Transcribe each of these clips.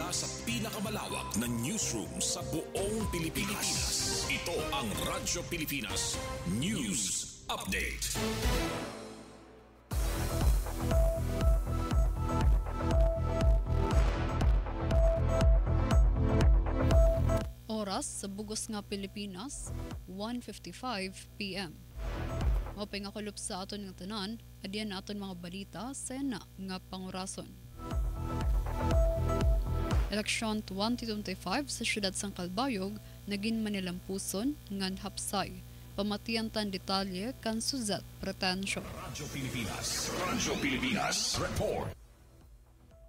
Mula sa pinakamalawak na newsroom sa buong Pilipinas. Ito ang Radyo Pilipinas News Update. Oras sa bugos nga Pilipinas, 1:55 p.m. Mapay nga kulop sa aton nga tanan, adyan na aton mga balita sa na nga pangurason. Eleksyon 2025 sa siyudad sang Calbayog, naging manilampuson ngan hapsay. Pamatian tan detalye kan Suzette Pretensyo. Radyo Pilipinas Report.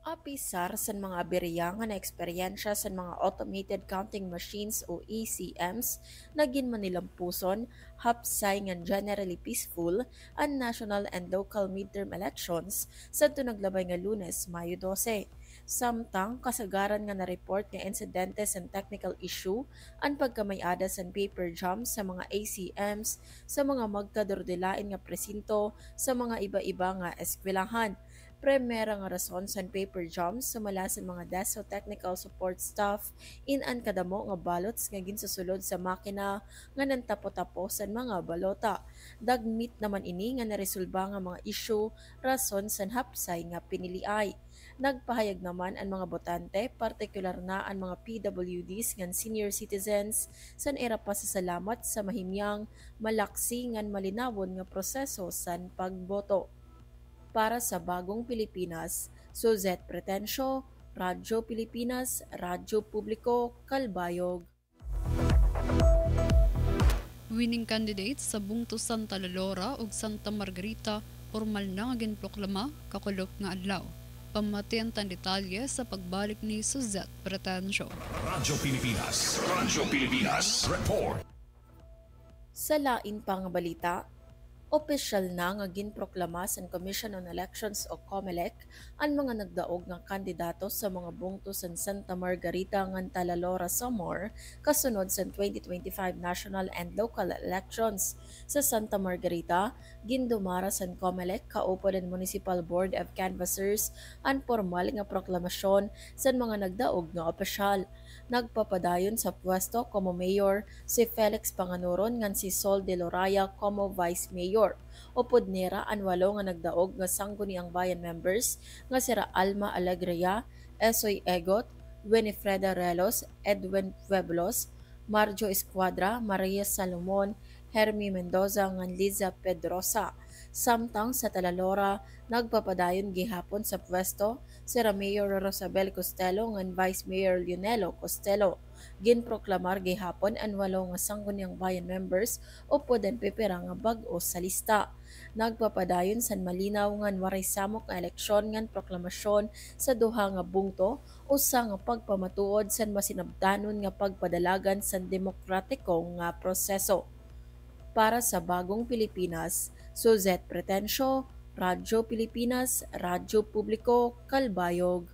Apisar sa mga aberya nga na eksperyensya sa mga automated counting machines o ACMs naging manilampuson, hapsay nga generally peaceful ang national and local midterm elections sa naglabay nga Lunes, Mayo 12. Samtang kasagaran nga na-report nga insidente sa technical issue ang pagkamayada sa paper jam sa mga ACMs sa mga magkadordelain nga presinto sa mga iba-iba nga eskwelahan. Primera nga rason sa paper jams sa mala sa mga DESO technical support staff in-an kadamo nga ballots nga ginsusulod sa makina nga nantapo-tapo sa mga balota. Dagmit naman ini nga naresolba nga mga issue rason sa hapsay nga piniliay. Nagpahayag naman ang mga botante, partikular na ang mga PWDs ngan senior citizens san era pasasalamat sa mahimyang, malaksi ngan malinawon nga proseso san pagboto. Para sa Bagong Pilipinas, Suzette Pretensyo, Radyo Pilipinas, Radyo Publiko, Calbayog. Winning candidates sa bungto Santa Lolora ug Santa Margarita formal na nga ginproklama kakulok nga adlaw. Pamatian tan detalye sa pagbalik ni Suzette Pretensyo. Radyo Pilipinas Report. Sa lain pang balita, opisyal na nga ginproklama sa Commission on Elections o COMELEC ang mga nagdaog nga kandidato sa mga bungto sa Santa Margarita ngan Talalora Samar kasunod sa 2025 national and local elections. Sa Santa Margarita, gindumara sa COMELEC kaupo ng Municipal Board of Canvassers ang formal nga proklamasyon sa mga nagdaog nga opisyal. Nagpapadayon sa pwesto como mayor si Felix Panganuron ngan si Sol de Loraya como vice mayor. Upod nera ang walo nga nagdaog nga sangguniang bayan members nga sira Alma Alegria, Esoy Egot, Winifreda Relos, Edwin Pueblos, Marjo Escuadra, Maria Salomon, Hermie Mendoza ngan Liza Pedrosa. Samtang sa Talalora, nagpapadayon gihapon sa pwesto sira Mayor Rosabel Costello ngan Vice Mayor Leonelo Costello. Ginproklamar gihapon ang walo nga sangguniang bayan members upod ang pipira nga bag-o sa lista. Nagpapadayon san malinaw ngan waray samok nga eleksyon ngan proklamasyon sa duha nga bungto usa nga pagpamatuod san masinabdanon nga pagpadalagan san demokratiko nga proseso. Para sa Bagong Pilipinas, Suzette Pretensyo, Radyo Pilipinas, Radyo Publiko, Calbayog.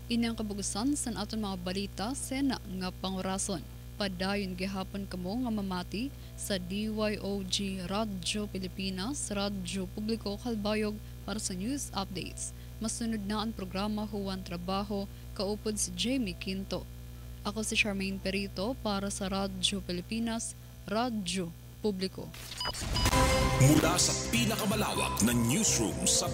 Inyang kabugusan sa aton mga balita sa na nga pangurason. Padayon gihapon kamo nga mamati sa DYOG Radyo Pilipinas, Radyo Publiko, Calbayog para sa news updates. Masunod na ang programa Huwan Trabaho, kaupod si Jamie Quinto. Ako si Charmaine Perito para sa Radyo Pilipinas, Radyo Publiko. Mula sa pinakamalawak na newsroom sa